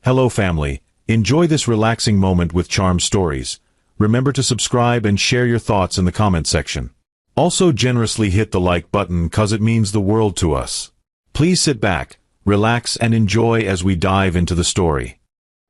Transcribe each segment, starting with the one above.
Hello family, enjoy this relaxing moment with Charm Stories. Remember to subscribe and share your thoughts in the comment section. Also generously hit the like button cause it means the world to us. Please sit back, relax and enjoy as we dive into the story.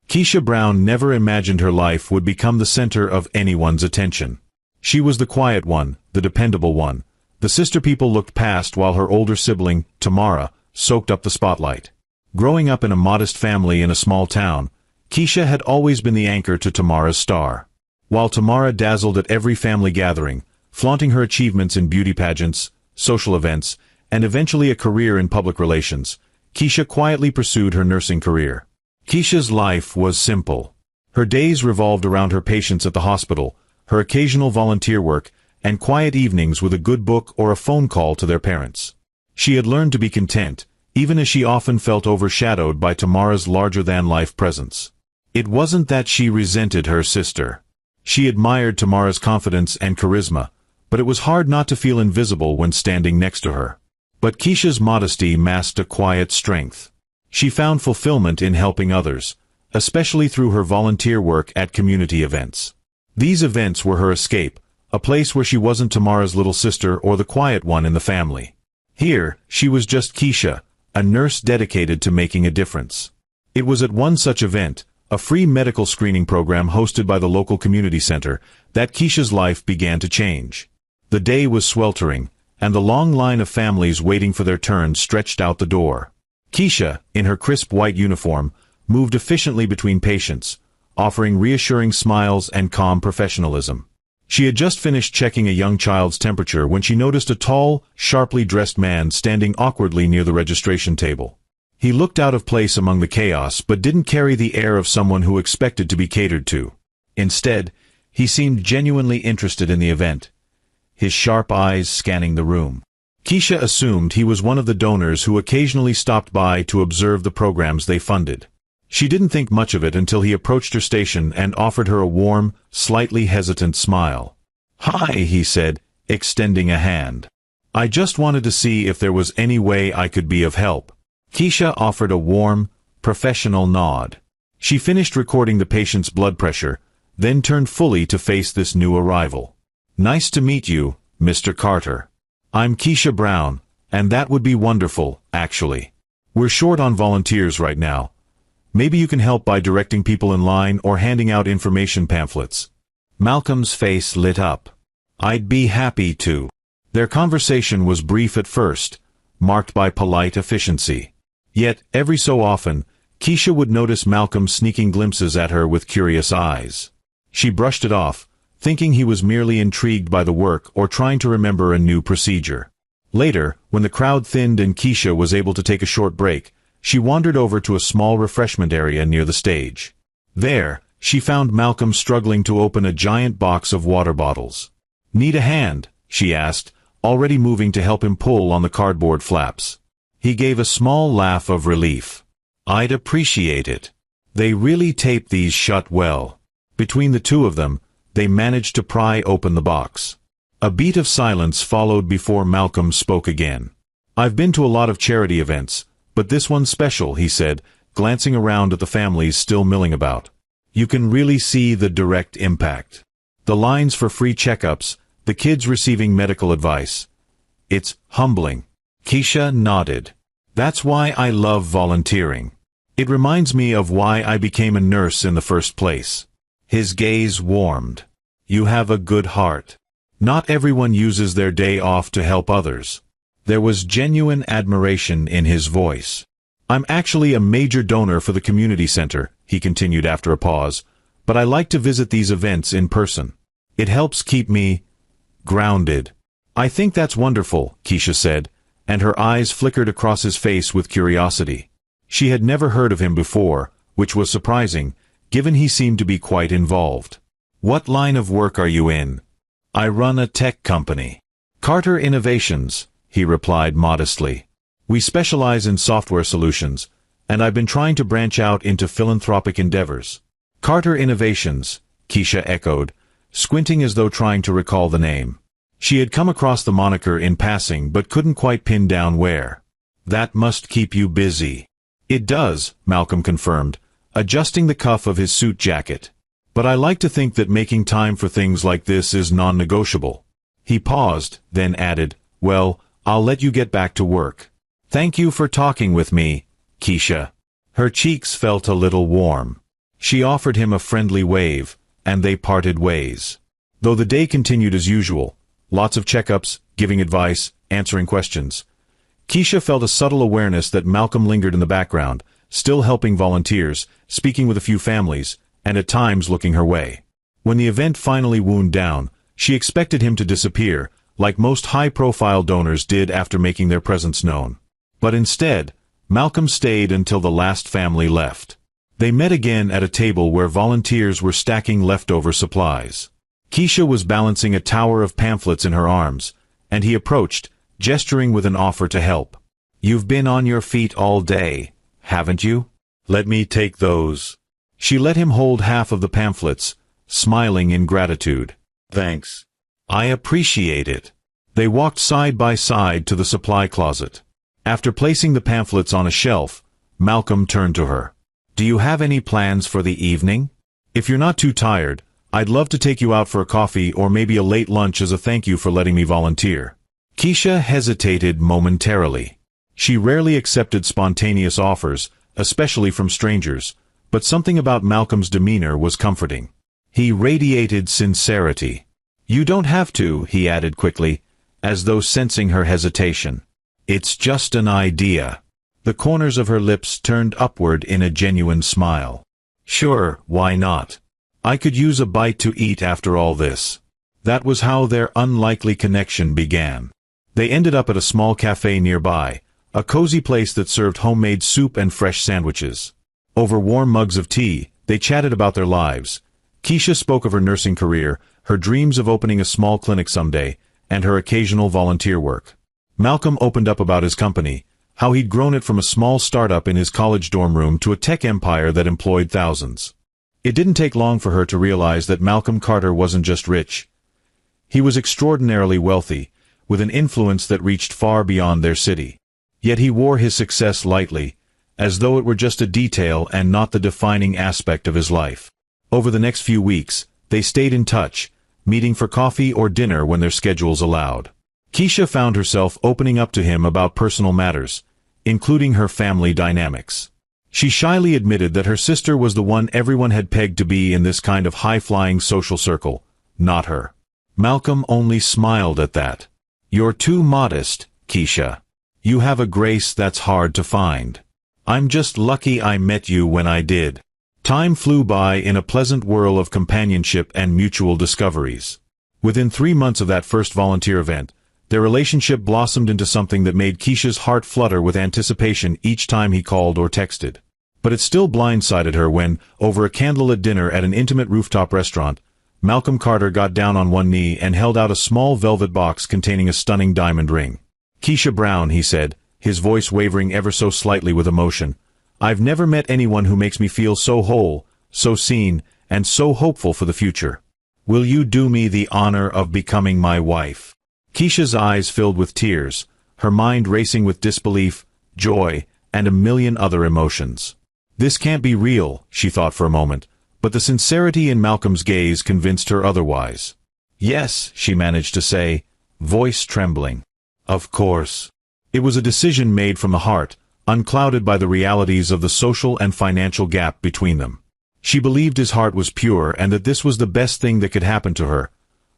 Keisha Brown never imagined her life would become the center of anyone's attention. She was the quiet one, the dependable one. The sister people looked past while her older sibling, Amara, soaked up the spotlight. Growing up in a modest family in a small town, Keisha had always been the anchor to Amara's star. While Amara dazzled at every family gathering, flaunting her achievements in beauty pageants, social events, and eventually a career in public relations, Keisha quietly pursued her nursing career. Keisha's life was simple. Her days revolved around her patients at the hospital, her occasional volunteer work, and quiet evenings with a good book or a phone call to their parents. She had learned to be content, even as she often felt overshadowed by Amara's larger-than-life presence. It wasn't that she resented her sister. She admired Amara's confidence and charisma, but it was hard not to feel invisible when standing next to her. But Keisha's modesty masked a quiet strength. She found fulfillment in helping others, especially through her volunteer work at community events. These events were her escape, a place where she wasn't Amara's little sister or the quiet one in the family. Here, she was just Keisha, a nurse dedicated to making a difference. It was at one such event, a free medical screening program hosted by the local community center, that Keisha's life began to change. The day was sweltering, and the long line of families waiting for their turn stretched out the door. Keisha, in her crisp white uniform, moved efficiently between patients, offering reassuring smiles and calm professionalism. She had just finished checking a young child's temperature when she noticed a tall, sharply dressed man standing awkwardly near the registration table. He looked out of place among the chaos but didn't carry the air of someone who expected to be catered to. Instead, he seemed genuinely interested in the event, his sharp eyes scanning the room. Keisha assumed he was one of the donors who occasionally stopped by to observe the programs they funded. She didn't think much of it until he approached her station and offered her a warm, slightly hesitant smile. "Hi," he said, extending a hand. "I just wanted to see if there was any way I could be of help." Keisha offered a warm, professional nod. She finished recording the patient's blood pressure, then turned fully to face this new arrival. "Nice to meet you, Mr. Carter. I'm Keisha Brown, and that would be wonderful, actually. We're short on volunteers right now. Maybe you can help by directing people in line or handing out information pamphlets." Malcolm's face lit up. "I'd be happy to." Their conversation was brief at first, marked by polite efficiency. Yet, every so often, Keisha would notice Malcolm sneaking glimpses at her with curious eyes. She brushed it off, thinking he was merely intrigued by the work or trying to remember a new procedure. Later, when the crowd thinned and Keisha was able to take a short break, she wandered over to a small refreshment area near the stage. There, she found Malcolm struggling to open a giant box of water bottles. "Need a hand?" she asked, already moving to help him pull on the cardboard flaps. He gave a small laugh of relief. "I'd appreciate it. They really tape these shut well." Between the two of them, they managed to pry open the box. A beat of silence followed before Malcolm spoke again. "I've been to a lot of charity events, but this one's special," he said, glancing around at the families still milling about. "You can really see the direct impact. The lines for free checkups, the kids receiving medical advice. It's humbling." Keisha nodded. "That's why I love volunteering. It reminds me of why I became a nurse in the first place." His gaze warmed. "You have a good heart. Not everyone uses their day off to help others." There was genuine admiration in his voice. "I'm actually a major donor for the community center," he continued after a pause, "but I like to visit these events in person. It helps keep me grounded." "I think that's wonderful," Keisha said, and her eyes flickered across his face with curiosity. She had never heard of him before, which was surprising, given he seemed to be quite involved. "What line of work are you in?" "I run a tech company." "Carter Innovations," he replied modestly. "We specialize in software solutions, and I've been trying to branch out into philanthropic endeavors." "Carter Innovations," Keisha echoed, squinting as though trying to recall the name. She had come across the moniker in passing but couldn't quite pin down where. "That must keep you busy." "It does," Malcolm confirmed, adjusting the cuff of his suit jacket. "But I like to think that making time for things like this is non-negotiable." He paused, then added, "Well, I'll let you get back to work. Thank you for talking with me, Keisha." Her cheeks felt a little warm. She offered him a friendly wave, and they parted ways. Though the day continued as usual, lots of checkups, giving advice, answering questions, Keisha felt a subtle awareness that Malcolm lingered in the background, still helping volunteers, speaking with a few families, and at times looking her way. When the event finally wound down, she expected him to disappear, like most high-profile donors did after making their presence known. But instead, Malcolm stayed until the last family left. They met again at a table where volunteers were stacking leftover supplies. Keisha was balancing a tower of pamphlets in her arms, and he approached, gesturing with an offer to help. "You've been on your feet all day, haven't you? Let me take those." She let him hold half of the pamphlets, smiling in gratitude. "Thanks. I appreciate it." They walked side by side to the supply closet. After placing the pamphlets on a shelf, Malcolm turned to her. "Do you have any plans for the evening? If you're not too tired, I'd love to take you out for a coffee or maybe a late lunch as a thank you for letting me volunteer." Keisha hesitated momentarily. She rarely accepted spontaneous offers, especially from strangers, but something about Malcolm's demeanor was comforting. He radiated sincerity. "You don't have to," he added quickly, as though sensing her hesitation. "It's just an idea." The corners of her lips turned upward in a genuine smile. "Sure, why not? I could use a bite to eat after all this." That was how their unlikely connection began. They ended up at a small cafe nearby, a cozy place that served homemade soup and fresh sandwiches. Over warm mugs of tea, they chatted about their lives. Keisha spoke of her nursing career, her dreams of opening a small clinic someday, and her occasional volunteer work. Malcolm opened up about his company, how he'd grown it from a small startup in his college dorm room to a tech empire that employed thousands. It didn't take long for her to realize that Malcolm Carter wasn't just rich. He was extraordinarily wealthy, with an influence that reached far beyond their city. Yet he wore his success lightly, as though it were just a detail and not the defining aspect of his life. Over the next few weeks, they stayed in touch, meeting for coffee or dinner when their schedules allowed. Keisha found herself opening up to him about personal matters, including her family dynamics. She shyly admitted that her sister was the one everyone had pegged to be in this kind of high-flying social circle, not her. Malcolm only smiled at that. "You're too modest, Keisha. You have a grace that's hard to find. I'm just lucky I met you when I did." Time flew by in a pleasant whirl of companionship and mutual discoveries. Within 3 months of that first volunteer event, their relationship blossomed into something that made Keisha's heart flutter with anticipation each time he called or texted. But it still blindsided her when, over a candlelit dinner at an intimate rooftop restaurant, Malcolm Carter got down on one knee and held out a small velvet box containing a stunning diamond ring. "Keisha Brown," he said, his voice wavering ever so slightly with emotion, "I've never met anyone who makes me feel so whole, so seen, and so hopeful for the future. Will you do me the honor of becoming my wife?" Keisha's eyes filled with tears, her mind racing with disbelief, joy, and a million other emotions. This can't be real, she thought for a moment, but the sincerity in Malcolm's gaze convinced her otherwise. "Yes," she managed to say, voice trembling. "Of course." It was a decision made from the heart, unclouded by the realities of the social and financial gap between them. She believed his heart was pure and that this was the best thing that could happen to her.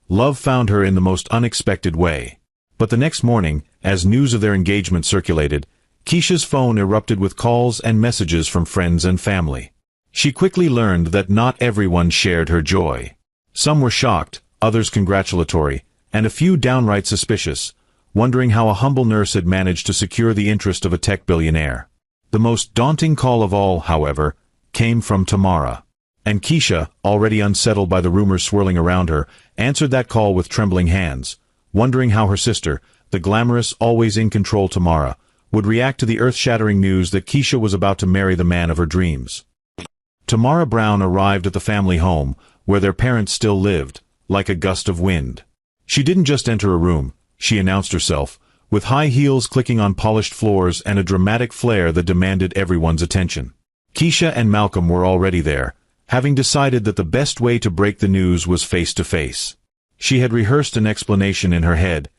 Love found her in the most unexpected way. But the next morning, as news of their engagement circulated, Keisha's phone erupted with calls and messages from friends and family. She quickly learned that not everyone shared her joy. Some were shocked, others congratulatory, and a few downright suspicious, wondering how a humble nurse had managed to secure the interest of a tech billionaire. The most daunting call of all, however, came from Amara. And Keisha, already unsettled by the rumors swirling around her, answered that call with trembling hands, wondering how her sister, the glamorous, always in control Amara, would react to the earth-shattering news that Keisha was about to marry the man of her dreams. Amara Brown arrived at the family home, where their parents still lived, like a gust of wind. She didn't just enter a room, she announced herself, with high heels clicking on polished floors and a dramatic flair that demanded everyone's attention. Keisha and Malcolm were already there, having decided that the best way to break the news was face-to-face. She had rehearsed an explanation in her head,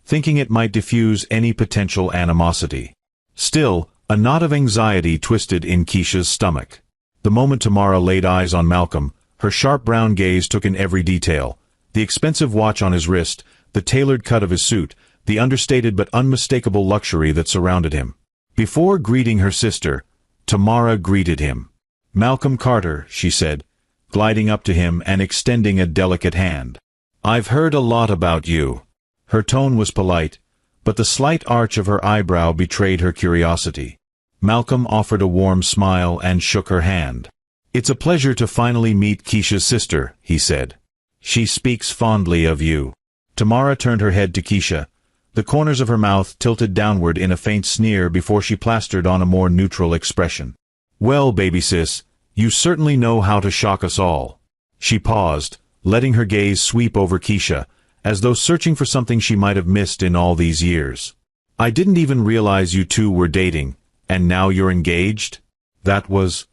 thinking it might diffuse any potential animosity. Still, a knot of anxiety twisted in Keisha's stomach. The moment Tamara laid eyes on Malcolm, her sharp brown gaze took in every detail: the expensive watch on his wrist, the tailored cut of his suit, the understated but unmistakable luxury that surrounded him. Before greeting her sister, Tamara greeted him. "Malcolm Carter," she said, gliding up to him and extending a delicate hand. "I've heard a lot about you." Her tone was polite, but the slight arch of her eyebrow betrayed her curiosity. Malcolm offered a warm smile and shook her hand. "It's a pleasure to finally meet Keisha's sister," he said. "She speaks fondly of you." Tamara turned her head to Keisha, the corners of her mouth tilted downward in a faint sneer before she plastered on a more neutral expression. "Well, baby sis, you certainly know how to shock us all." She paused, letting her gaze sweep over Keisha, as though searching for something she might have missed in all these years. "I didn't even realize you two were dating, and now you're engaged? That was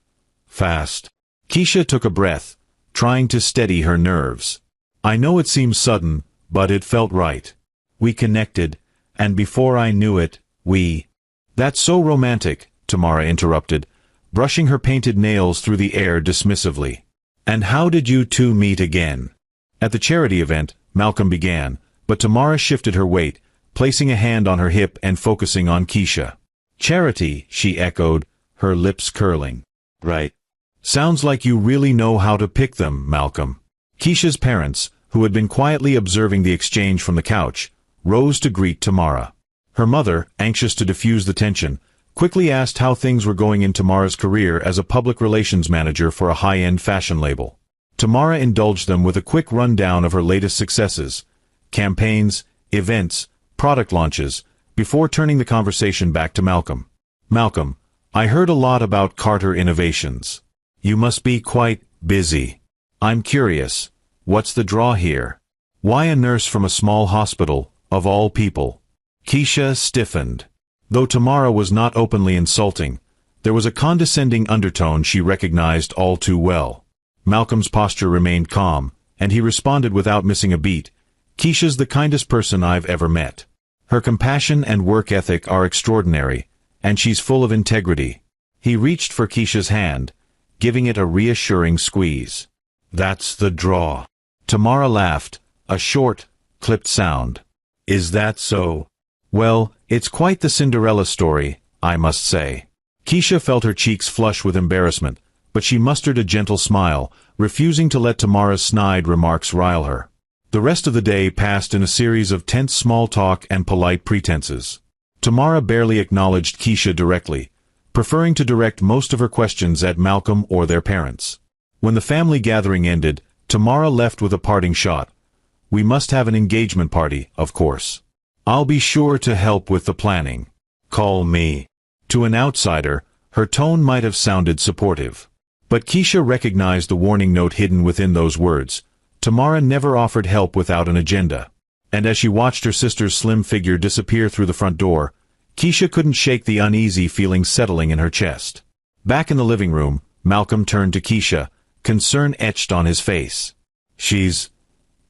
fast." Keisha took a breath, trying to steady her nerves. "I know it seems sudden, but it felt right. We connected, and before I knew it, we—" "That's so romantic," Tamara interrupted, brushing her painted nails through the air dismissively. "And how did you two meet again?" "At the charity event," Malcolm began, but Tamara shifted her weight, placing a hand on her hip and focusing on Keisha. "Charity," she echoed, her lips curling. "Right. Sounds like you really know how to pick them, Malcolm." Keisha's parents, who had been quietly observing the exchange from the couch, rose to greet Tamara. Her mother, anxious to diffuse the tension, quickly asked how things were going in Tamara's career as a public relations manager for a high-end fashion label. Tamara indulged them with a quick rundown of her latest successes, campaigns, events, product launches, before turning the conversation back to Malcolm. "Malcolm, I heard a lot about Carter Innovations. You must be quite busy. I'm curious, what's the draw here? Why a nurse from a small hospital, of all people?" Keisha stiffened. Though Tamara was not openly insulting, there was a condescending undertone she recognized all too well. Malcolm's posture remained calm, and he responded without missing a beat, "Keisha's the kindest person I've ever met. Her compassion and work ethic are extraordinary, and she's full of integrity." He reached for Keisha's hand, giving it a reassuring squeeze. "That's the draw." Tamara laughed, a short, clipped sound. "Is that so? Well, it's quite the Cinderella story, I must say." Keisha felt her cheeks flush with embarrassment, but she mustered a gentle smile, refusing to let Tamara's snide remarks rile her. The rest of the day passed in a series of tense small talk and polite pretenses. Tamara barely acknowledged Keisha directly, preferring to direct most of her questions at Malcolm or their parents. When the family gathering ended, Tamara left with a parting shot. "We must have an engagement party, of course. I'll be sure to help with the planning. Call me." To an outsider, her tone might have sounded supportive. But Keisha recognized the warning note hidden within those words. Tamara never offered help without an agenda. And as she watched her sister's slim figure disappear through the front door, Keisha couldn't shake the uneasy feeling settling in her chest. Back in the living room, Malcolm turned to Keisha, concern etched on his face. "She's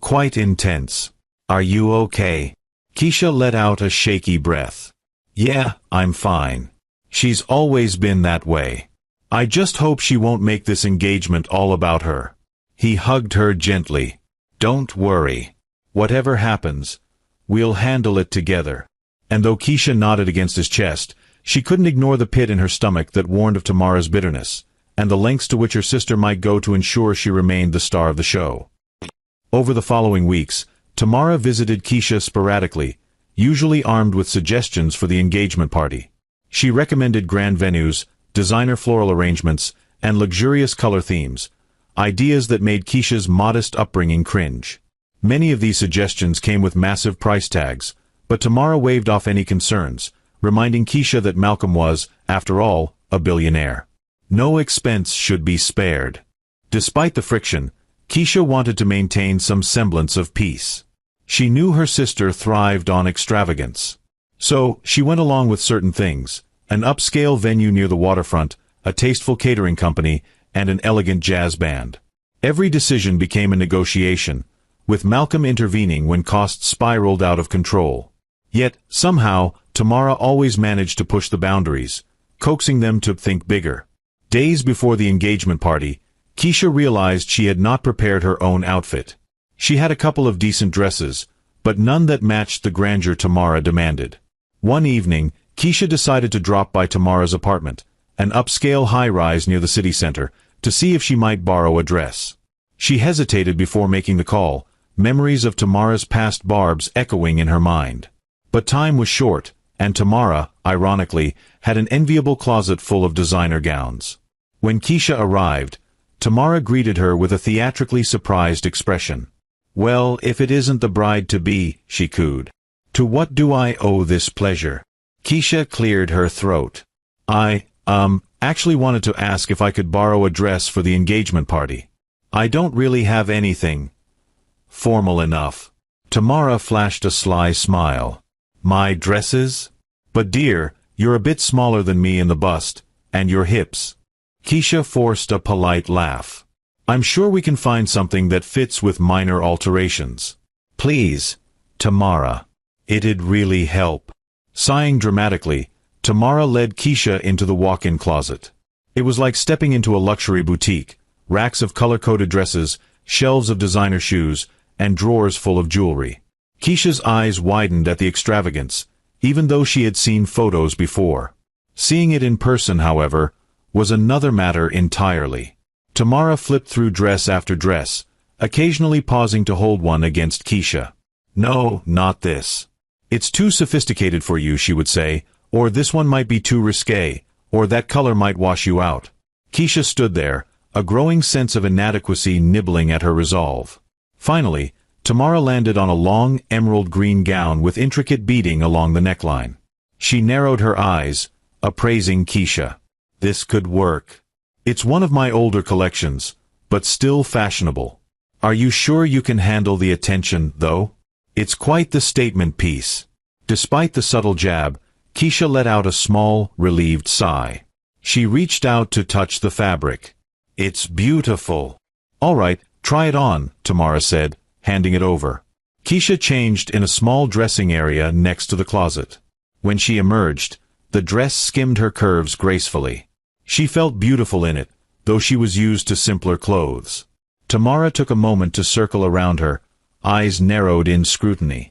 quite intense. Are you okay?" Keisha let out a shaky breath. "Yeah, I'm fine. She's always been that way. I just hope she won't make this engagement all about her." He hugged her gently. "Don't worry. Whatever happens, we'll handle it together." And though Keisha nodded against his chest, she couldn't ignore the pit in her stomach that warned of Tamara's bitterness, and the lengths to which her sister might go to ensure she remained the star of the show. Over the following weeks, Tamara visited Keisha sporadically, usually armed with suggestions for the engagement party. She recommended grand venues, designer floral arrangements, and luxurious color themes, ideas that made Keisha's modest upbringing cringe. Many of these suggestions came with massive price tags, but Tamara waved off any concerns, reminding Keisha that Malcolm was, after all, a billionaire. No expense should be spared. Despite the friction, Keisha wanted to maintain some semblance of peace. She knew her sister thrived on extravagance. So, she went along with certain things: an upscale venue near the waterfront, a tasteful catering company, and an elegant jazz band. Every decision became a negotiation, with Malcolm intervening when costs spiraled out of control. Yet, somehow, Tamara always managed to push the boundaries, coaxing them to think bigger. Days before the engagement party, Keisha realized she had not prepared her own outfit. She had a couple of decent dresses, but none that matched the grandeur Tamara demanded. One evening, Keisha decided to drop by Tamara's apartment, an upscale high-rise near the city center, to see if she might borrow a dress. She hesitated before making the call, memories of Tamara's past barbs echoing in her mind. But time was short, and Tamara, ironically, had an enviable closet full of designer gowns. When Keisha arrived, Tamara greeted her with a theatrically surprised expression. "Well, if it isn't the bride-to-be," she cooed. "To what do I owe this pleasure?" Keisha cleared her throat. I actually wanted to ask if I could borrow a dress for the engagement party. I don't really have anything formal enough." Tamara flashed a sly smile. "My dresses? But dear, you're a bit smaller than me in the bust, and your hips." Keisha forced a polite laugh. "I'm sure we can find something that fits with minor alterations." "Please, Tamara. It'd really help." Sighing dramatically, Tamara led Keisha into the walk-in closet. It was like stepping into a luxury boutique, racks of color-coded dresses, shelves of designer shoes, and drawers full of jewelry. Keisha's eyes widened at the extravagance, even though she had seen photos before. Seeing it in person, however, was another matter entirely. Tamara flipped through dress after dress, occasionally pausing to hold one against Keisha. "No, not this. It's too sophisticated for you," she would say, or "this one might be too risque, or that color might wash you out." Keisha stood there, a growing sense of inadequacy nibbling at her resolve. Finally, Tamara landed on a long, emerald green gown with intricate beading along the neckline. She narrowed her eyes, appraising Keisha. "This could work. It's one of my older collections, but still fashionable. Are you sure you can handle the attention, though? It's quite the statement piece." Despite the subtle jab, Keisha let out a small, relieved sigh. She reached out to touch the fabric. "It's beautiful." "All right, try it on," Tamara said, handing it over. Keisha changed in a small dressing area next to the closet. When she emerged, the dress skimmed her curves gracefully. She felt beautiful in it, though she was used to simpler clothes. Tamara took a moment to circle around her, eyes narrowed in scrutiny.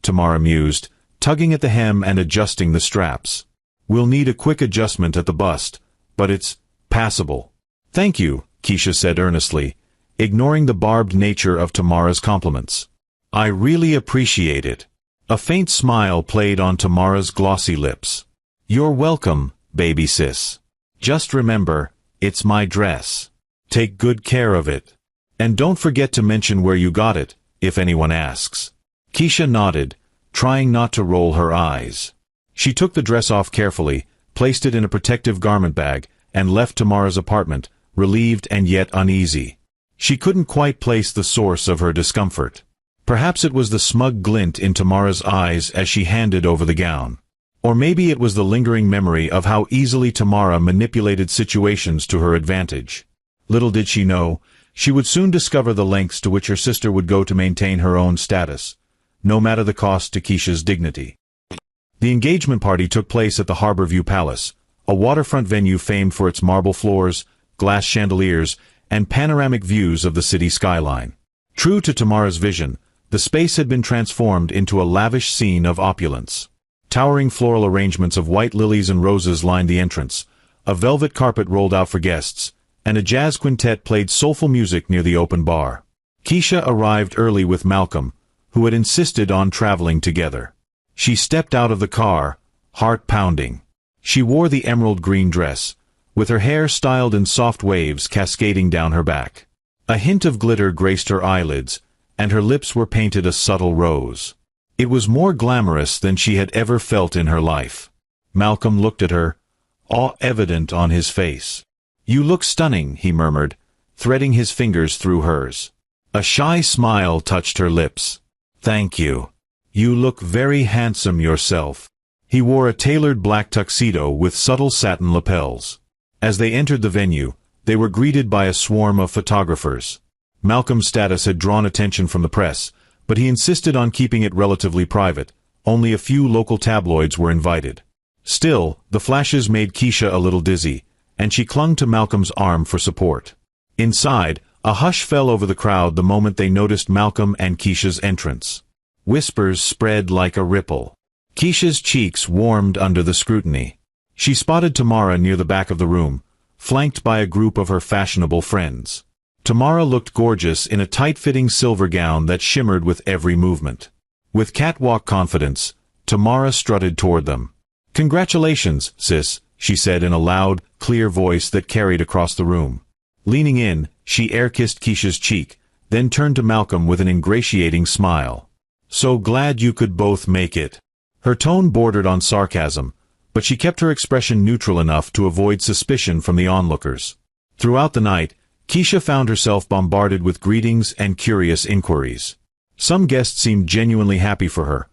Tamara mused, tugging at the hem and adjusting the straps. "We'll need a quick adjustment at the bust, but it's passable." "Thank you," Keisha said earnestly, ignoring the barbed nature of Tamara's compliments. "I really appreciate it." A faint smile played on Tamara's glossy lips. "You're welcome, baby sis. Just remember, it's my dress. Take good care of it. And don't forget to mention where you got it, if anyone asks." Keisha nodded, trying not to roll her eyes. She took the dress off carefully, placed it in a protective garment bag, and left Tamara's apartment, relieved and yet uneasy. She couldn't quite place the source of her discomfort. Perhaps it was the smug glint in Tamara's eyes as she handed over the gown. Or maybe it was the lingering memory of how easily Tamara manipulated situations to her advantage. Little did she know, she would soon discover the lengths to which her sister would go to maintain her own status, no matter the cost to Keisha's dignity. The engagement party took place at the Harborview Palace, a waterfront venue famed for its marble floors, glass chandeliers, and panoramic views of the city skyline. True to Tamara's vision, the space had been transformed into a lavish scene of opulence. Towering floral arrangements of white lilies and roses lined the entrance, a velvet carpet rolled out for guests, and a jazz quintet played soulful music near the open bar. Keisha arrived early with Malcolm, who had insisted on traveling together. She stepped out of the car, heart pounding. She wore the emerald green dress, with her hair styled in soft waves cascading down her back. A hint of glitter graced her eyelids, and her lips were painted a subtle rose. It was more glamorous than she had ever felt in her life. Malcolm looked at her, awe evident on his face. "You look stunning," he murmured, threading his fingers through hers. A shy smile touched her lips. "Thank you. You look very handsome yourself." He wore a tailored black tuxedo with subtle satin lapels. As they entered the venue, they were greeted by a swarm of photographers. Malcolm's status had drawn attention from the press, but he insisted on keeping it relatively private. Only a few local tabloids were invited. Still, the flashes made Keisha a little dizzy, and she clung to Malcolm's arm for support. Inside, a hush fell over the crowd the moment they noticed Malcolm and Keisha's entrance. Whispers spread like a ripple. Keisha's cheeks warmed under the scrutiny. She spotted Tamara near the back of the room, flanked by a group of her fashionable friends. Tamara looked gorgeous in a tight-fitting silver gown that shimmered with every movement. With catwalk confidence, Tamara strutted toward them. "Congratulations, sis," she said in a loud, clear voice that carried across the room. Leaning in, she air-kissed Keisha's cheek, then turned to Malcolm with an ingratiating smile. "So glad you could both make it." Her tone bordered on sarcasm, but she kept her expression neutral enough to avoid suspicion from the onlookers. Throughout the night, Keisha found herself bombarded with greetings and curious inquiries. Some guests seemed genuinely happy for her.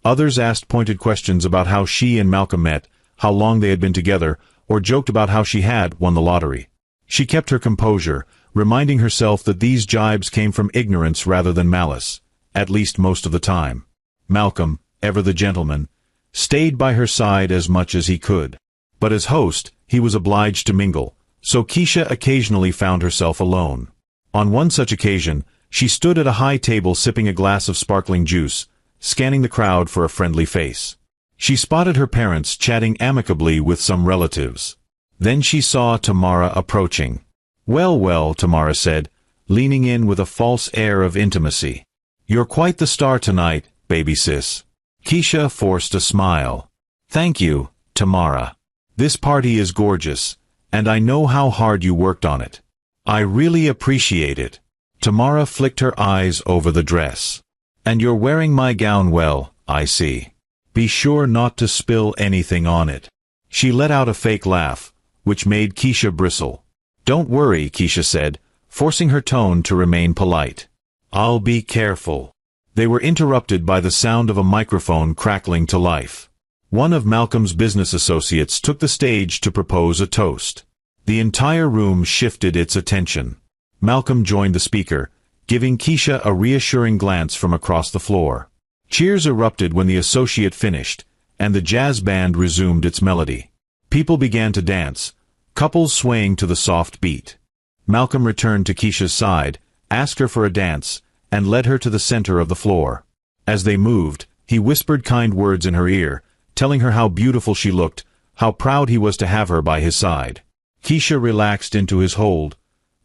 Others asked pointed questions about how she and Malcolm met, how long they had been together, or joked about how she had won the lottery. She kept her composure, reminding herself that these jibes came from ignorance rather than malice, at least most of the time. Malcolm, ever the gentleman, stayed by her side as much as he could. But as host, he was obliged to mingle, so Keisha occasionally found herself alone. On one such occasion, she stood at a high table sipping a glass of sparkling juice, scanning the crowd for a friendly face. She spotted her parents chatting amicably with some relatives. Then she saw Tamara approaching. Well, Tamara said, leaning in with a false air of intimacy. "You're quite the star tonight, baby sis." Keisha forced a smile. "Thank you, Tamara. This party is gorgeous, and I know how hard you worked on it. I really appreciate it." Tamara flicked her eyes over the dress. "And you're wearing my gown well, I see. Be sure not to spill anything on it." She let out a fake laugh, which made Keisha bristle. "Don't worry," Keisha said, forcing her tone to remain polite. "I'll be careful." They were interrupted by the sound of a microphone crackling to life. One of Malcolm's business associates took the stage to propose a toast. The entire room shifted its attention. Malcolm joined the speaker, giving Keisha a reassuring glance from across the floor. Cheers erupted when the associate finished, and the jazz band resumed its melody. People began to dance, couples swaying to the soft beat. Malcolm returned to Keisha's side, asked her for a dance, and led her to the center of the floor. As they moved, he whispered kind words in her ear, telling her how beautiful she looked, how proud he was to have her by his side. Keisha relaxed into his hold,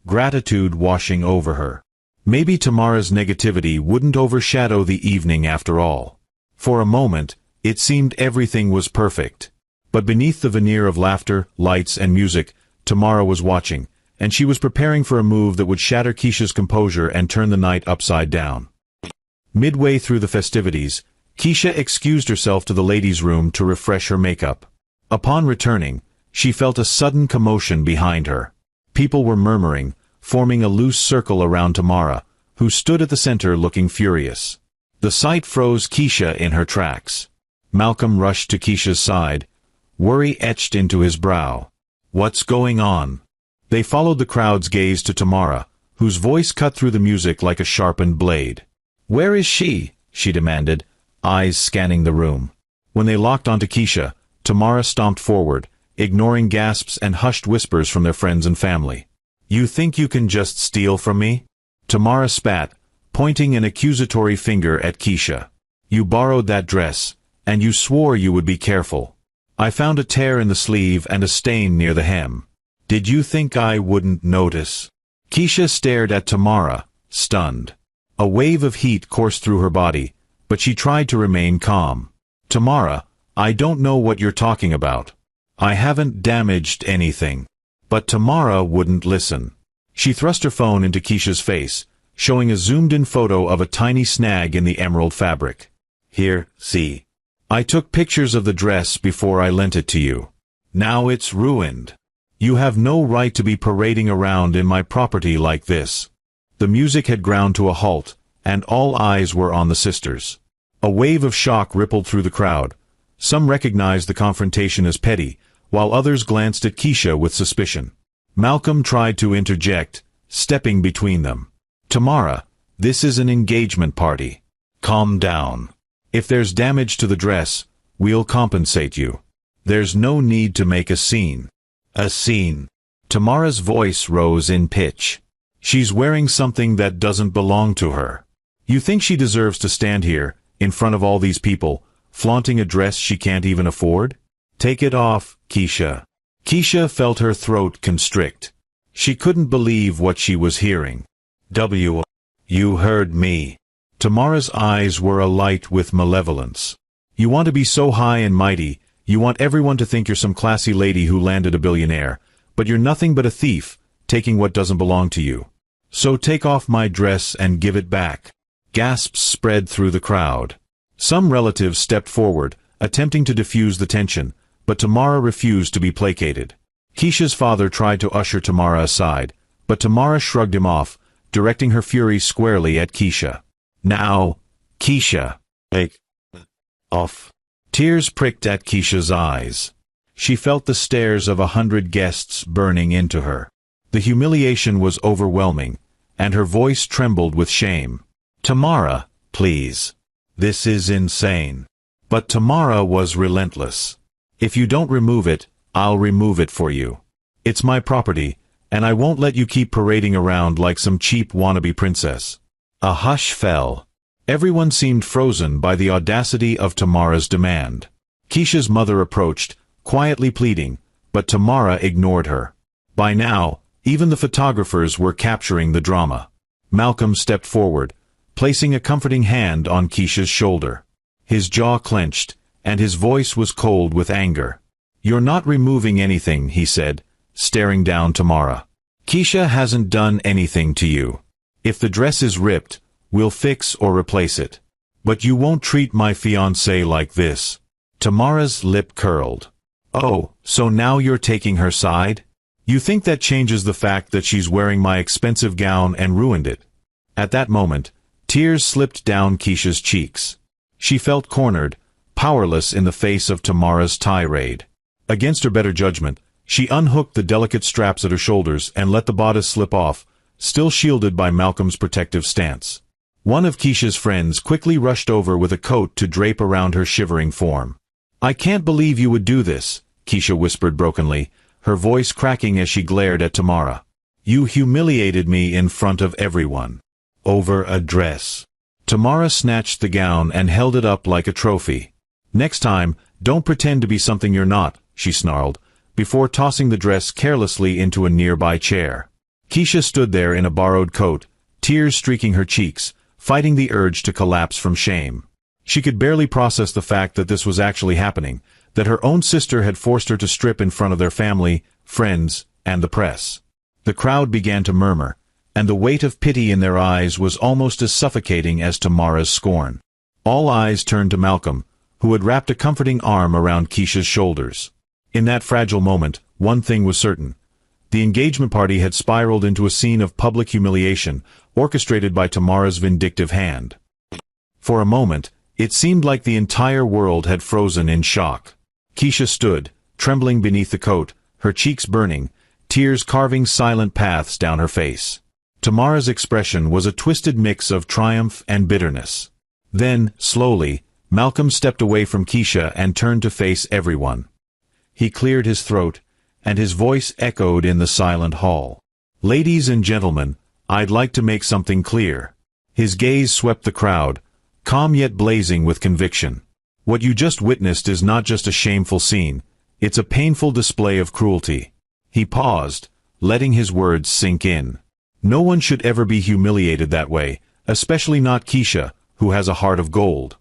gratitude washing over her. Maybe Tamara's negativity wouldn't overshadow the evening after all. For a moment, it seemed everything was perfect. But beneath the veneer of laughter, lights, and music, Tamara was watching, and she was preparing for a move that would shatter Keisha's composure and turn the night upside down. Midway through the festivities, Keisha excused herself to the ladies' room to refresh her makeup. Upon returning, she felt a sudden commotion behind her. People were murmuring, forming a loose circle around Tamara, who stood at the center looking furious. The sight froze Keisha in her tracks. Malcolm rushed to Keisha's side, worry etched into his brow. "What's going on?" They followed the crowd's gaze to Tamara, whose voice cut through the music like a sharpened blade. "Where is she?" she demanded, eyes scanning the room. When they locked onto Keisha, Tamara stomped forward, ignoring gasps and hushed whispers from their friends and family. "You think you can just steal from me?" Tamara spat, pointing an accusatory finger at Keisha. "You borrowed that dress, and you swore you would be careful. I found a tear in the sleeve and a stain near the hem. Did you think I wouldn't notice?" Keisha stared at Tamara, stunned. A wave of heat coursed through her body, but she tried to remain calm. "Tamara, I don't know what you're talking about. I haven't damaged anything." But Tamara wouldn't listen. She thrust her phone into Keisha's face, showing a zoomed-in photo of a tiny snag in the emerald fabric. "Here, see. I took pictures of the dress before I lent it to you. Now it's ruined. You have no right to be parading around in my property like this." The music had ground to a halt, and all eyes were on the sisters. A wave of shock rippled through the crowd. Some recognized the confrontation as petty, while others glanced at Keisha with suspicion. Malcolm tried to interject, stepping between them. "Tamara, this is an engagement party. Calm down. If there's damage to the dress, we'll compensate you. There's no need to make a scene." "A scene?" Tamara's voice rose in pitch. "She's wearing something that doesn't belong to her. You think she deserves to stand here, in front of all these people, flaunting a dress she can't even afford? Take it off, Keisha." Keisha felt her throat constrict. She couldn't believe what she was hearing. You heard me." Tamara's eyes were alight with malevolence. "You want to be so high and mighty, you want everyone to think you're some classy lady who landed a billionaire, but you're nothing but a thief, taking what doesn't belong to you. So take off my dress and give it back." Gasps spread through the crowd. Some relatives stepped forward, attempting to diffuse the tension, but Tamara refused to be placated. Keisha's father tried to usher Tamara aside, but Tamara shrugged him off, directing her fury squarely at Keisha. "Now, Keisha, take off." Tears pricked at Keisha's eyes. She felt the stares of 100 guests burning into her. The humiliation was overwhelming, and her voice trembled with shame. "Tamara, please. This is insane." But Tamara was relentless. "If you don't remove it, I'll remove it for you. It's my property, and I won't let you keep parading around like some cheap wannabe princess." A hush fell. Everyone seemed frozen by the audacity of Tamara's demand. Keisha's mother approached, quietly pleading, but Tamara ignored her. By now, even the photographers were capturing the drama. Malcolm stepped forward, placing a comforting hand on Keisha's shoulder. His jaw clenched, and his voice was cold with anger. "You're not removing anything," he said, staring down Tamara. "Keisha hasn't done anything to you. If the dress is ripped, we'll fix or replace it. But you won't treat my fiancé like this." Tamara's lip curled. "Oh, so now you're taking her side? You think that changes the fact that she's wearing my expensive gown and ruined it?" At that moment, tears slipped down Keisha's cheeks. She felt cornered, powerless in the face of Tamara's tirade. Against her better judgment, she unhooked the delicate straps at her shoulders and let the bodice slip off, still shielded by Malcolm's protective stance. One of Keisha's friends quickly rushed over with a coat to drape around her shivering form. "I can't believe you would do this," Keisha whispered brokenly, her voice cracking as she glared at Tamara. "You humiliated me in front of everyone. Over a dress." Tamara snatched the gown and held it up like a trophy. "Next time, don't pretend to be something you're not," she snarled, before tossing the dress carelessly into a nearby chair. Keisha stood there in a borrowed coat, tears streaking her cheeks, fighting the urge to collapse from shame. She could barely process the fact that this was actually happening, that her own sister had forced her to strip in front of their family, friends, and the press. The crowd began to murmur, and the weight of pity in their eyes was almost as suffocating as Tamara's scorn. All eyes turned to Malcolm, who had wrapped a comforting arm around Keisha's shoulders. In that fragile moment, one thing was certain. The engagement party had spiraled into a scene of public humiliation, orchestrated by Tamara's vindictive hand. For a moment, it seemed like the entire world had frozen in shock. Keisha stood, trembling beneath the coat, her cheeks burning, tears carving silent paths down her face. Tamara's expression was a twisted mix of triumph and bitterness. Then, slowly, Malcolm stepped away from Keisha and turned to face everyone. He cleared his throat, and his voice echoed in the silent hall. "Ladies and gentlemen, I'd like to make something clear." His gaze swept the crowd, calm yet blazing with conviction. "What you just witnessed is not just a shameful scene, it's a painful display of cruelty." He paused, letting his words sink in. No one should ever be humiliated that way, especially not Keisha, who has a heart of gold.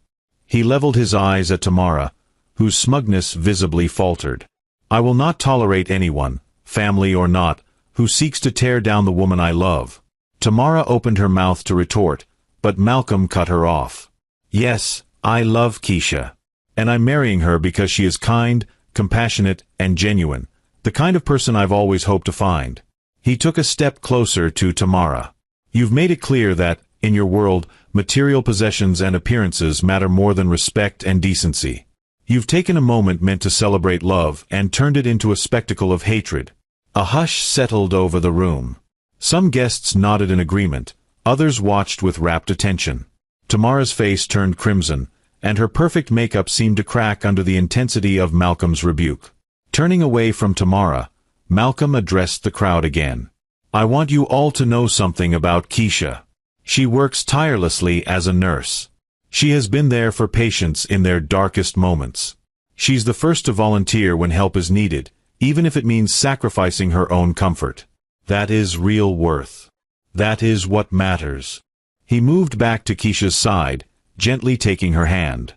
He leveled his eyes at Tamara, whose smugness visibly faltered. "I will not tolerate anyone, family or not, who seeks to tear down the woman I love." Tamara opened her mouth to retort, but Malcolm cut her off. "Yes, I love Keisha. And I'm marrying her because she is kind, compassionate, and genuine, the kind of person I've always hoped to find." He took a step closer to Tamara. "You've made it clear that, in your world, material possessions and appearances matter more than respect and decency. You've taken a moment meant to celebrate love and turned it into a spectacle of hatred. A hush settled over the room. Some guests nodded in agreement, others watched with rapt attention. Tamara's face turned crimson, and her perfect makeup seemed to crack under the intensity of Malcolm's rebuke. Turning away from Tamara, Malcolm addressed the crowd again. I want you all to know something about Keisha. She works tirelessly as a nurse. She has been there for patients in their darkest moments. She's the first to volunteer when help is needed, even if it means sacrificing her own comfort. That is real worth. That is what matters. He moved back to Keisha's side, gently taking her hand.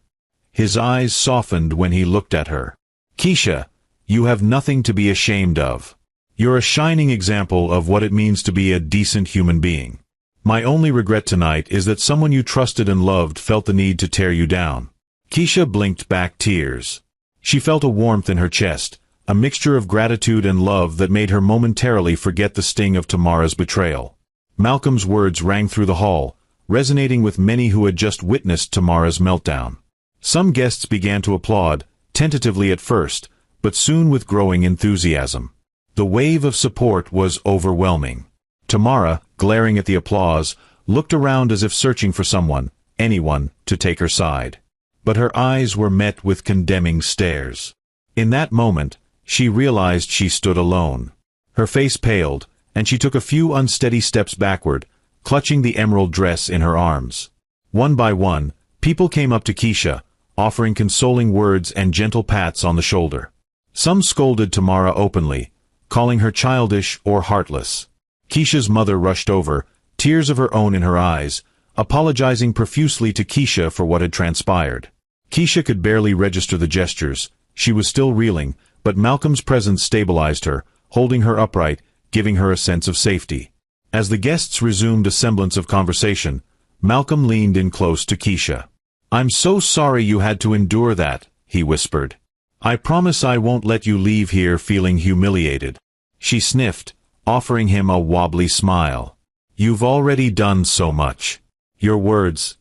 His eyes softened when he looked at her. Keisha, you have nothing to be ashamed of. You're a shining example of what it means to be a decent human being. My only regret tonight is that someone you trusted and loved felt the need to tear you down. Keisha blinked back tears. She felt a warmth in her chest, a mixture of gratitude and love that made her momentarily forget the sting of Tamara's betrayal. Malcolm's words rang through the hall, resonating with many who had just witnessed Tamara's meltdown. Some guests began to applaud, tentatively at first, but soon with growing enthusiasm. The wave of support was overwhelming. Tamara, glaring at the applause, looked around as if searching for someone, anyone, to take her side. But her eyes were met with condemning stares. In that moment, she realized she stood alone. Her face paled, and she took a few unsteady steps backward, clutching the emerald dress in her arms. One by one, people came up to Keisha, offering consoling words and gentle pats on the shoulder. Some scolded Tamara openly, calling her childish or heartless. Keisha's mother rushed over, tears of her own in her eyes, apologizing profusely to Keisha for what had transpired. Keisha could barely register the gestures. She was still reeling, but Malcolm's presence stabilized her, holding her upright, giving her a sense of safety. As the guests resumed a semblance of conversation, Malcolm leaned in close to Keisha. I'm so sorry you had to endure that, he whispered. I promise I won't let you leave here feeling humiliated. She sniffed, offering him a wobbly smile. You've already done so much. Your words.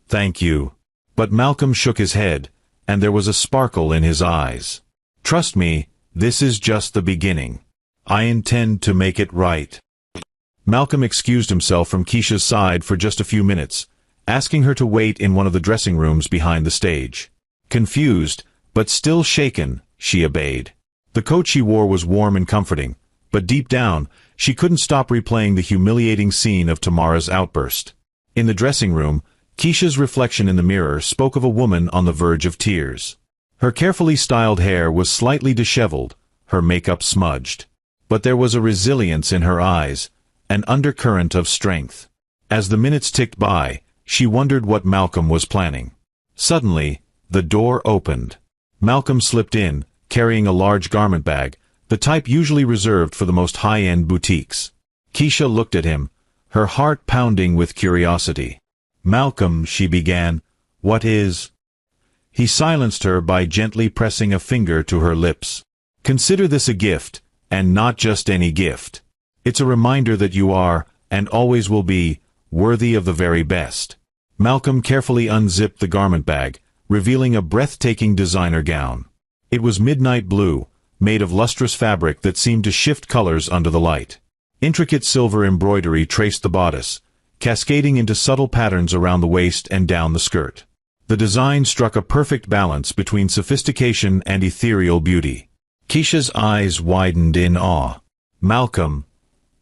Thank you. But Malcolm shook his head, and there was a sparkle in his eyes. Trust me, this is just the beginning. I intend to make it right. Malcolm excused himself from Keisha's side for just a few minutes, asking her to wait in one of the dressing rooms behind the stage. Confused, but still shaken, she obeyed. The coat she wore was warm and comforting, but deep down, she couldn't stop replaying the humiliating scene of Tamara's outburst. In the dressing room, Keisha's reflection in the mirror spoke of a woman on the verge of tears. Her carefully styled hair was slightly disheveled, her makeup smudged. But there was a resilience in her eyes, an undercurrent of strength. As the minutes ticked by, she wondered what Malcolm was planning. Suddenly, the door opened. Malcolm slipped in, carrying a large garment bag, the type usually reserved for the most high-end boutiques. Keisha looked at him, her heart pounding with curiosity. Malcolm, she began, what is... He silenced her by gently pressing a finger to her lips. Consider this a gift, and not just any gift. It's a reminder that you are, and always will be, worthy of the very best. Malcolm carefully unzipped the garment bag, revealing a breathtaking designer gown. It was midnight blue, made of lustrous fabric that seemed to shift colors under the light. Intricate silver embroidery traced the bodice, cascading into subtle patterns around the waist and down the skirt. The design struck a perfect balance between sophistication and ethereal beauty. Keisha's eyes widened in awe. Malcolm,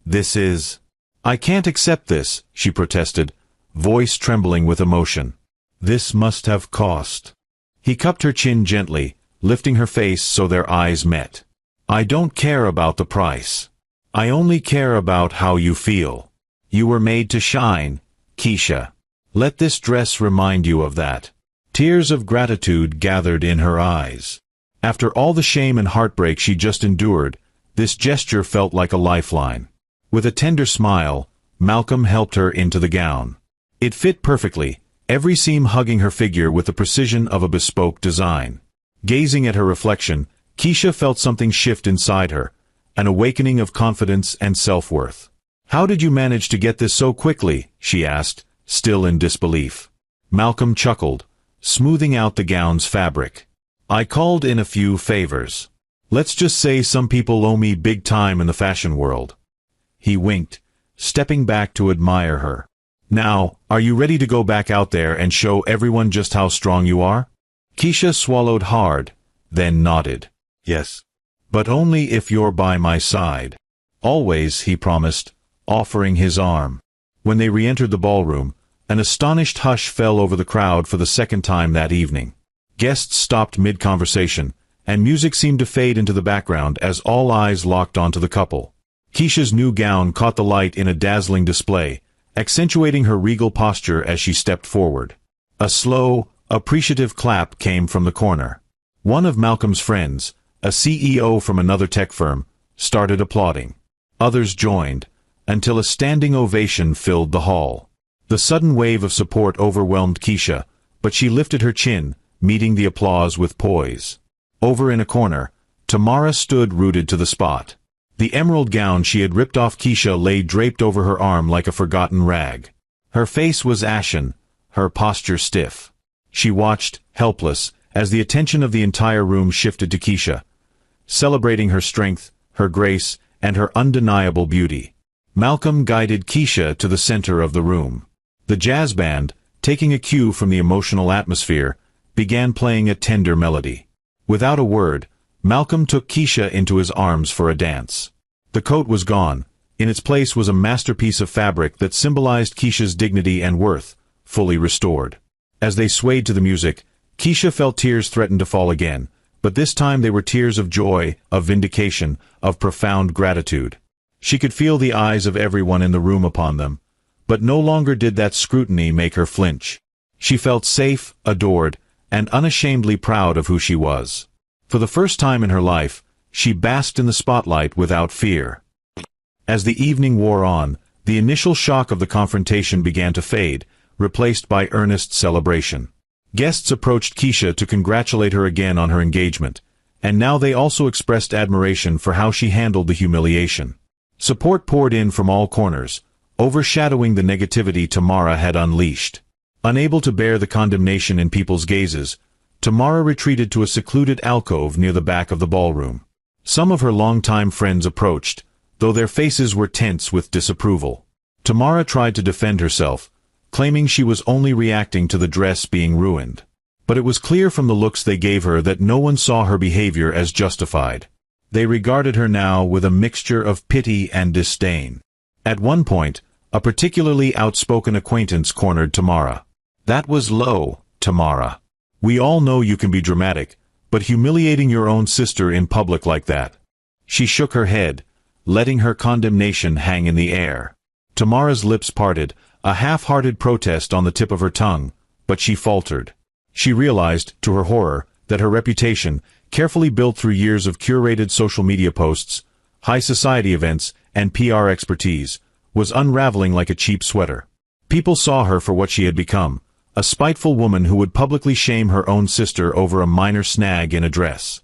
this is... I can't accept this, she protested, voice trembling with emotion. This must have cost. He cupped her chin gently, lifting her face so their eyes met. I don't care about the price. I only care about how you feel. You were made to shine, Keisha. Let this dress remind you of that. Tears of gratitude gathered in her eyes. After all the shame and heartbreak she just endured, this gesture felt like a lifeline. With a tender smile, Malcolm helped her into the gown. It fit perfectly, every seam hugging her figure with the precision of a bespoke design. Gazing at her reflection, Keisha felt something shift inside her, an awakening of confidence and self-worth. How did you manage to get this so quickly? She asked, still in disbelief. Malcolm chuckled, smoothing out the gown's fabric. I called in a few favors. Let's just say some people owe me big time in the fashion world." He winked, stepping back to admire her. "Now, are you ready to go back out there and show everyone just how strong you are?" Keisha swallowed hard, then nodded. "Yes. But only if you're by my side." "Always," he promised, offering his arm. When they re-entered the ballroom, an astonished hush fell over the crowd for the second time that evening. Guests stopped mid-conversation, and music seemed to fade into the background as all eyes locked onto the couple. Keisha's new gown caught the light in a dazzling display, accentuating her regal posture as she stepped forward. A slow, appreciative clap came from the corner. One of Malcolm's friends, a CEO from another tech firm, started applauding. Others joined, until a standing ovation filled the hall. The sudden wave of support overwhelmed Keisha, but she lifted her chin, meeting the applause with poise. Over in a corner, Tamara stood rooted to the spot. The emerald gown she had ripped off Keisha lay draped over her arm like a forgotten rag. Her face was ashen, her posture stiff. She watched, helpless, as the attention of the entire room shifted to Keisha, celebrating her strength, her grace, and her undeniable beauty. Malcolm guided Keisha to the center of the room. The jazz band, taking a cue from the emotional atmosphere, began playing a tender melody. Without a word, Malcolm took Keisha into his arms for a dance. The coat was gone. In its place was a masterpiece of fabric that symbolized Keisha's dignity and worth, fully restored. As they swayed to the music, Keisha felt tears threaten to fall again, but this time they were tears of joy, of vindication, of profound gratitude. She could feel the eyes of everyone in the room upon them, but no longer did that scrutiny make her flinch. She felt safe, adored, and unashamedly proud of who she was. For the first time in her life, she basked in the spotlight without fear. As the evening wore on, the initial shock of the confrontation began to fade, replaced by earnest celebration. Guests approached Keisha to congratulate her again on her engagement, and now they also expressed admiration for how she handled the humiliation. Support poured in from all corners, overshadowing the negativity Tamara had unleashed. Unable to bear the condemnation in people's gazes, Tamara retreated to a secluded alcove near the back of the ballroom. Some of her longtime friends approached, though their faces were tense with disapproval. Tamara tried to defend herself, claiming she was only reacting to the dress being ruined. But it was clear from the looks they gave her that no one saw her behavior as justified. They regarded her now with a mixture of pity and disdain. At one point, a particularly outspoken acquaintance cornered Tamara. "That was low, Tamara. We all know you can be dramatic, but humiliating your own sister in public like that." She shook her head, letting her condemnation hang in the air. Tamara's lips parted, a half-hearted protest on the tip of her tongue, but she faltered. She realized, to her horror, that her reputation, carefully built through years of curated social media posts, high society events, and PR expertise, was unraveling like a cheap sweater. People saw her for what she had become, a spiteful woman who would publicly shame her own sister over a minor snag in a dress.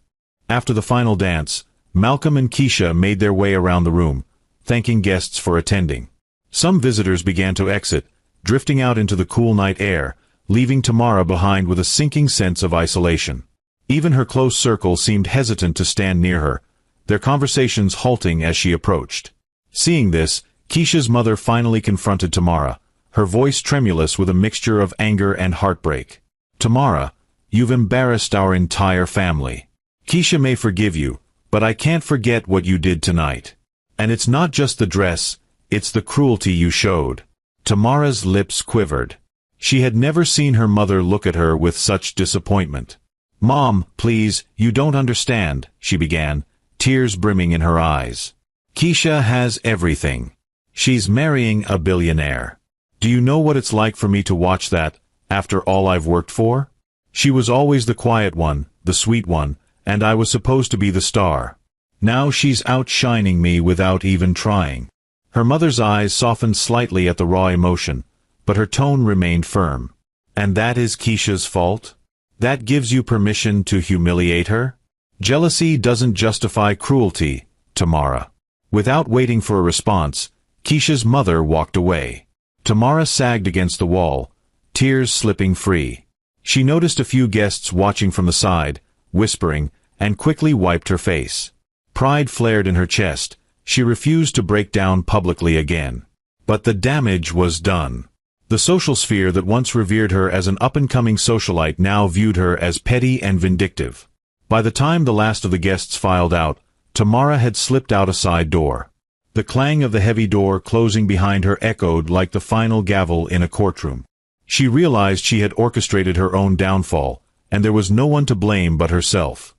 After the final dance, Malcolm and Keisha made their way around the room, thanking guests for attending. Some visitors began to exit, drifting out into the cool night air, leaving Tamara behind with a sinking sense of isolation. Even her close circle seemed hesitant to stand near her, their conversations halting as she approached. Seeing this, Keisha's mother finally confronted Tamara, her voice tremulous with a mixture of anger and heartbreak. "Tamara, you've embarrassed our entire family. Keisha may forgive you, but I can't forget what you did tonight. And it's not just the dress, it's the cruelty you showed." Tamara's lips quivered. She had never seen her mother look at her with such disappointment. "Mom, please, you don't understand," she began, tears brimming in her eyes. "Keisha has everything. She's marrying a billionaire. Do you know what it's like for me to watch that, after all I've worked for? She was always the quiet one, the sweet one, and I was supposed to be the star. Now she's outshining me without even trying." Her mother's eyes softened slightly at the raw emotion, but her tone remained firm. "And that is Keisha's fault? That gives you permission to humiliate her? Jealousy doesn't justify cruelty, Tamara." Without waiting for a response, Keisha's mother walked away. Tamara sagged against the wall, tears slipping free. She noticed a few guests watching from the side, whispering, and quickly wiped her face. Pride flared in her chest. She refused to break down publicly again. But the damage was done. The social sphere that once revered her as an up-and-coming socialite now viewed her as petty and vindictive. By the time the last of the guests filed out, Tamara had slipped out a side door. The clang of the heavy door closing behind her echoed like the final gavel in a courtroom. She realized she had orchestrated her own downfall, and there was no one to blame but herself.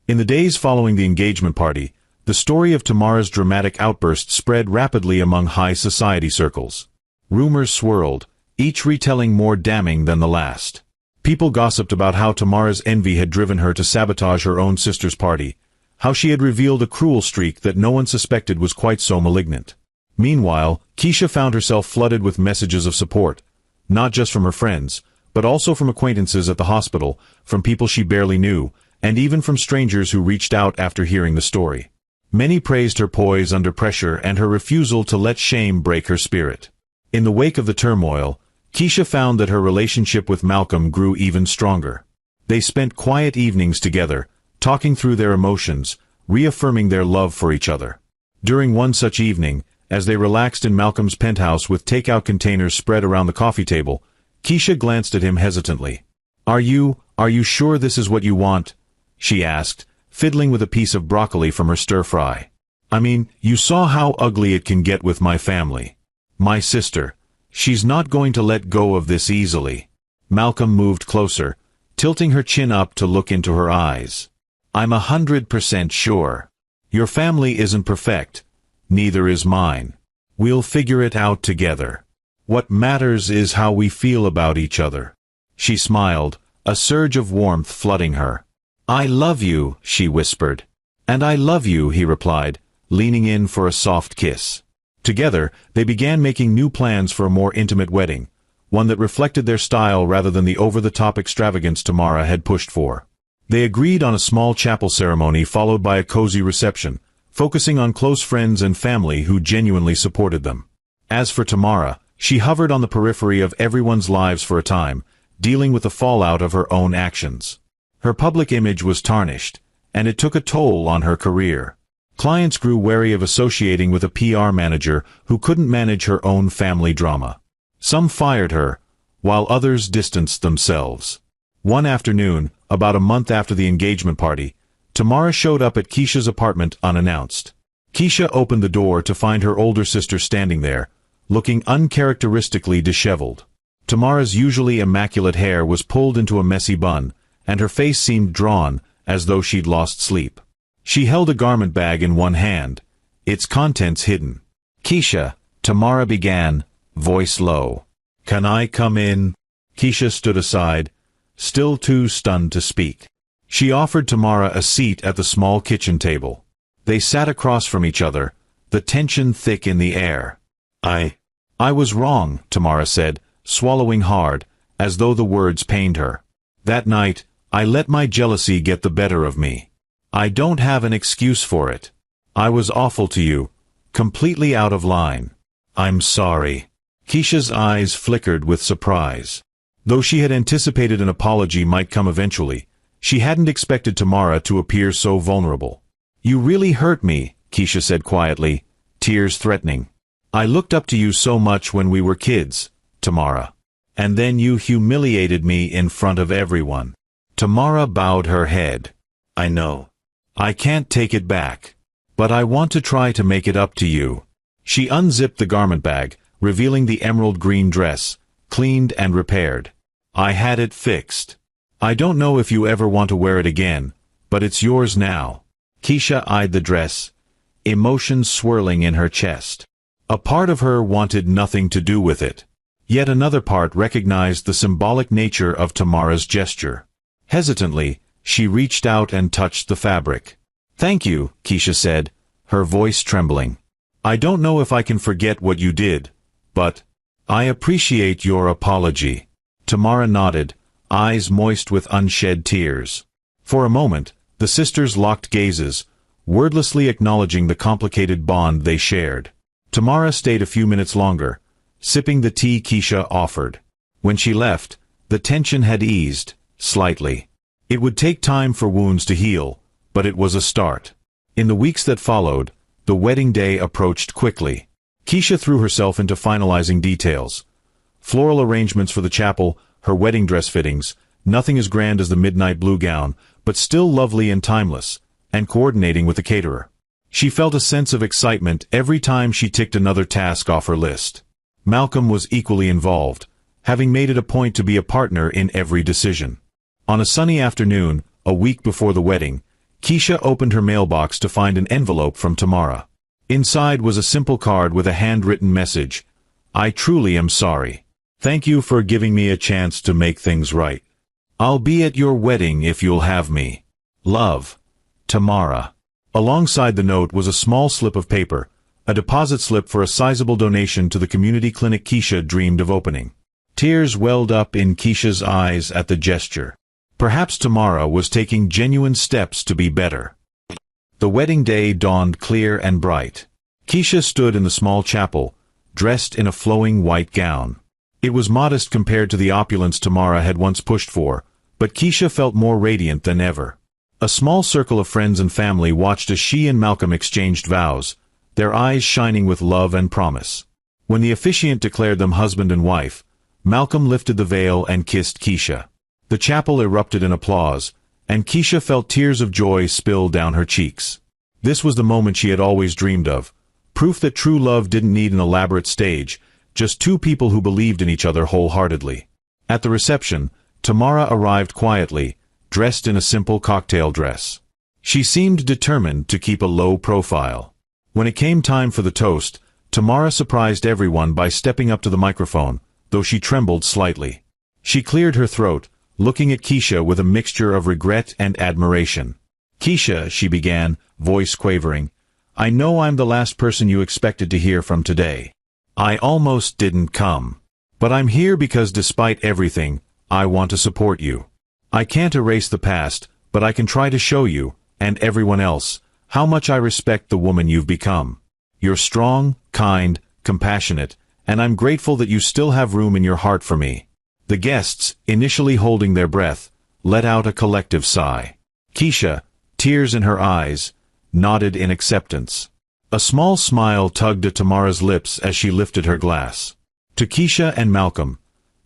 In the days following the engagement party, the story of Tamara's dramatic outburst spread rapidly among high society circles. Rumors swirled, each retelling more damning than the last. People gossiped about how Tamara's envy had driven her to sabotage her own sister's party, how she had revealed a cruel streak that no one suspected was quite so malignant. Meanwhile, Keisha found herself flooded with messages of support, not just from her friends, but also from acquaintances at the hospital, from people she barely knew, and even from strangers who reached out after hearing the story. Many praised her poise under pressure and her refusal to let shame break her spirit. In the wake of the turmoil, Keisha found that her relationship with Malcolm grew even stronger. They spent quiet evenings together, talking through their emotions, reaffirming their love for each other. During one such evening, as they relaxed in Malcolm's penthouse with takeout containers spread around the coffee table, Keisha glanced at him hesitantly. Are you sure this is what you want?" she asked, fiddling with a piece of broccoli from her stir-fry. "I mean, you saw how ugly it can get with my family. My sister. She's not going to let go of this easily." Malcolm moved closer, tilting her chin up to look into her eyes. "I'm 100% sure. Your family isn't perfect. Neither is mine. We'll figure it out together. What matters is how we feel about each other." She smiled, a surge of warmth flooding her. "I love you," she whispered. "And I love you," he replied, leaning in for a soft kiss. Together, they began making new plans for a more intimate wedding, one that reflected their style rather than the over-the-top extravagance Tamara had pushed for. They agreed on a small chapel ceremony followed by a cozy reception, focusing on close friends and family who genuinely supported them. As for Tamara, she hovered on the periphery of everyone's lives for a time, dealing with the fallout of her own actions. Her public image was tarnished, and it took a toll on her career. Clients grew wary of associating with a PR manager who couldn't manage her own family drama. Some fired her, while others distanced themselves. One afternoon, about a month after the engagement party, Tamara showed up at Keisha's apartment unannounced. Keisha opened the door to find her older sister standing there, looking uncharacteristically disheveled. Tamara's usually immaculate hair was pulled into a messy bun, and her face seemed drawn, as though she'd lost sleep. She held a garment bag in one hand, its contents hidden. "Keisha," Tamara began, voice low. "Can I come in?" Keisha stood aside, still too stunned to speak. She offered Tamara a seat at the small kitchen table. They sat across from each other, the tension thick in the air. I was wrong," Tamara said, swallowing hard, as though the words pained her. "That night, I let my jealousy get the better of me. I don't have an excuse for it. I was awful to you, completely out of line. I'm sorry." Keisha's eyes flickered with surprise. Though she had anticipated an apology might come eventually, she hadn't expected Tamara to appear so vulnerable. "You really hurt me," Keisha said quietly, tears threatening. "I looked up to you so much when we were kids, Tamara. And then you humiliated me in front of everyone." Tamara bowed her head. "I know. I can't take it back. But I want to try to make it up to you." She unzipped the garment bag, revealing the emerald green dress, cleaned and repaired. "I had it fixed. I don't know if you ever want to wear it again, but it's yours now." Keisha eyed the dress, emotions swirling in her chest. A part of her wanted nothing to do with it. Yet another part recognized the symbolic nature of Tamara's gesture. Hesitantly, she reached out and touched the fabric. "Thank you," Keisha said, her voice trembling. "I don't know if I can forget what you did, but I appreciate your apology." Tamara nodded, eyes moist with unshed tears. For a moment, the sisters locked gazes, wordlessly acknowledging the complicated bond they shared. Tamara stayed a few minutes longer, sipping the tea Keisha offered. When she left, the tension had eased, slightly. It would take time for wounds to heal, but it was a start. In the weeks that followed, the wedding day approached quickly. Keisha threw herself into finalizing details. Floral arrangements for the chapel, her wedding dress fittings, nothing as grand as the midnight blue gown, but still lovely and timeless, and coordinating with the caterer. She felt a sense of excitement every time she ticked another task off her list. Malcolm was equally involved, having made it a point to be a partner in every decision. On a sunny afternoon, a week before the wedding, Keisha opened her mailbox to find an envelope from Tamara. Inside was a simple card with a handwritten message. "I truly am sorry. Thank you for giving me a chance to make things right. I'll be at your wedding if you'll have me. Love, Tamara." Alongside the note was a small slip of paper, a deposit slip for a sizable donation to the community clinic Keisha dreamed of opening. Tears welled up in Keisha's eyes at the gesture. Perhaps Tamara was taking genuine steps to be better. The wedding day dawned clear and bright. Keisha stood in the small chapel, dressed in a flowing white gown. It was modest compared to the opulence Tamara had once pushed for, but Keisha felt more radiant than ever. A small circle of friends and family watched as she and Malcolm exchanged vows, their eyes shining with love and promise. When the officiant declared them husband and wife, Malcolm lifted the veil and kissed Keisha. The chapel erupted in applause, and Keisha felt tears of joy spill down her cheeks. This was the moment she had always dreamed of, proof that true love didn't need an elaborate stage, just two people who believed in each other wholeheartedly. At the reception, Tamara arrived quietly, dressed in a simple cocktail dress. She seemed determined to keep a low profile. When it came time for the toast, Tamara surprised everyone by stepping up to the microphone, though she trembled slightly. She cleared her throat, looking at Keisha with a mixture of regret and admiration. "Keisha," she began, voice quavering, "I know I'm the last person you expected to hear from today. I almost didn't come. But I'm here because despite everything, I want to support you. I can't erase the past, but I can try to show you, and everyone else, how much I respect the woman you've become. You're strong, kind, compassionate, and I'm grateful that you still have room in your heart for me." The guests, initially holding their breath, let out a collective sigh. Keisha, tears in her eyes, nodded in acceptance. A small smile tugged at Tamara's lips as she lifted her glass. To Keisha and Malcolm,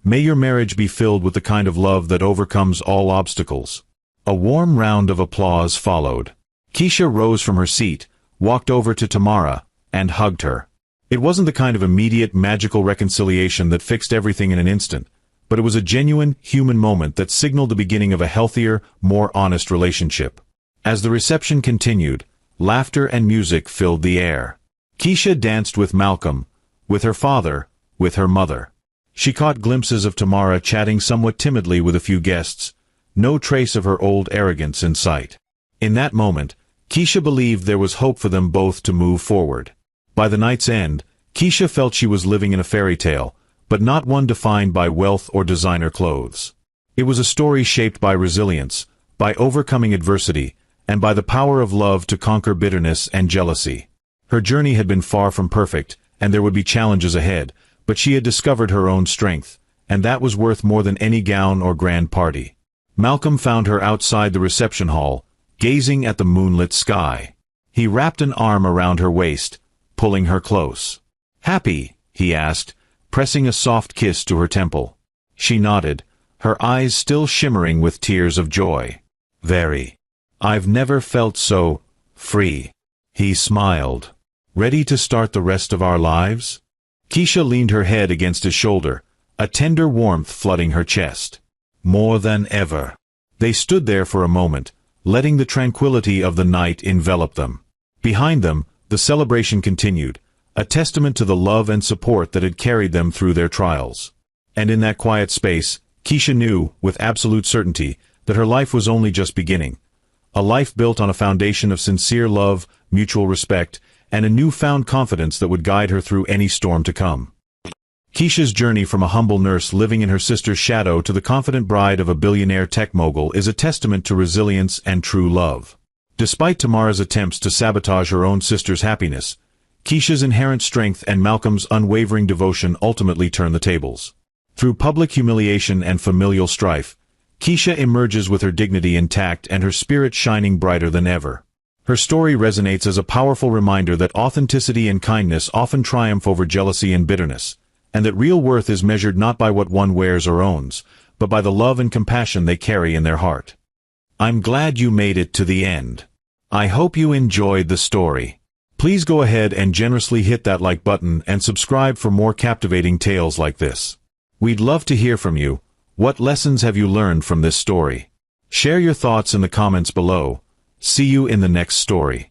may your marriage be filled with the kind of love that overcomes all obstacles. A warm round of applause followed. Keisha rose from her seat, walked over to Tamara, and hugged her. It wasn't the kind of immediate, magical reconciliation that fixed everything in an instant, but it was a genuine, human moment that signaled the beginning of a healthier, more honest relationship. As the reception continued, laughter and music filled the air. Keisha danced with Malcolm, with her father, with her mother. She caught glimpses of Tamara chatting somewhat timidly with a few guests, no trace of her old arrogance in sight. In that moment, Keisha believed there was hope for them both to move forward. By the night's end, Keisha felt she was living in a fairy tale, but not one defined by wealth or designer clothes. It was a story shaped by resilience, by overcoming adversity, and by the power of love to conquer bitterness and jealousy. Her journey had been far from perfect, and there would be challenges ahead, but she had discovered her own strength, and that was worth more than any gown or grand party. Malcolm found her outside the reception hall, gazing at the moonlit sky. He wrapped an arm around her waist, pulling her close. "Happy?" he asked, pressing a soft kiss to her temple. She nodded, her eyes still shimmering with tears of joy. "Very. I've never felt so free." He smiled. "Ready to start the rest of our lives?" Keisha leaned her head against his shoulder, a tender warmth flooding her chest. "More than ever." They stood there for a moment, letting the tranquility of the night envelop them. Behind them, the celebration continued, a testament to the love and support that had carried them through their trials. And in that quiet space, Keisha knew, with absolute certainty, that her life was only just beginning. A life built on a foundation of sincere love, mutual respect, and a newfound confidence that would guide her through any storm to come. Keisha's journey from a humble nurse living in her sister's shadow to the confident bride of a billionaire tech mogul is a testament to resilience and true love. Despite Tamara's attempts to sabotage her own sister's happiness, Keisha's inherent strength and Malcolm's unwavering devotion ultimately turned the tables. Through public humiliation and familial strife, Keisha emerges with her dignity intact and her spirit shining brighter than ever. Her story resonates as a powerful reminder that authenticity and kindness often triumph over jealousy and bitterness, and that real worth is measured not by what one wears or owns, but by the love and compassion they carry in their heart. I'm glad you made it to the end. I hope you enjoyed the story. Please go ahead and generously hit that like button and subscribe for more captivating tales like this. We'd love to hear from you. What lessons have you learned from this story? Share your thoughts in the comments below. See you in the next story.